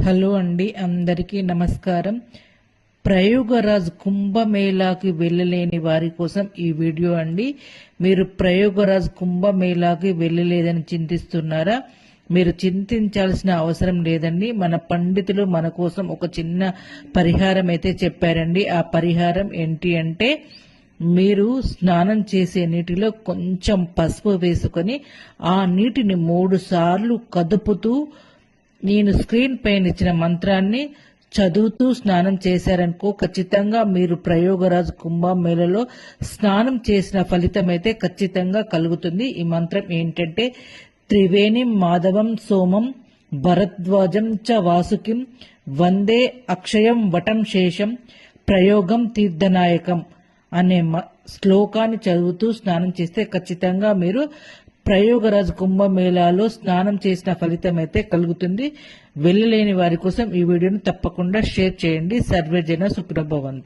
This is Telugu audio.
హలో అండి, అందరికీ నమస్కారం. ప్రయోగరాజ్ కుంభమేళాకి వెళ్ళలేని వారి కోసం ఈ వీడియో అండి. మీరు ప్రయోగరాజ్ కుంభమేళాకి వెళ్ళలేదని చింతిస్తున్నారా? మీరు చింతించాల్సిన అవసరం లేదండి. మన పండితులు మన కోసం ఒక చిన్న పరిహారం అయితే చెప్పారండి. ఆ పరిహారం ఏంటి అంటే, మీరు స్నానం చేసే నీటిలో కొంచెం పసుపు వేసుకొని ఆ నీటిని 3 సార్లు కదుపుతూ నేను స్క్రీన్ పైన ఇచ్చిన మంత్రాన్ని చదువుతూ స్నానం చేశారనుకో, ఖచ్చితంగా మీరు ప్రయోగరాజ్ కుంభమేళలో స్నానం చేసిన ఫలితం అయితే ఖచ్చితంగా కలుగుతుంది. ఈ మంత్రం ఏంటంటే, త్రివేణి మాధవం సోమం భరద్వాజం చ వాసుకిం వందే అక్షయం వటం శేషం ప్రయోగం తీర్థనాయకం అనే శ్లోకాన్ని చదువుతూ స్నానం చేస్తే ఖచ్చితంగా మీరు ప్రయోగరాజ్ కుంభమేళాలో స్నానం చేసిన ఫలితం అయితే కలుగుతుంది. వెళ్ళలేని వారి కోసం ఈ వీడియోను తప్పకుండా షేర్ చేయండి. సర్వేజన సుఖినో భవంతు.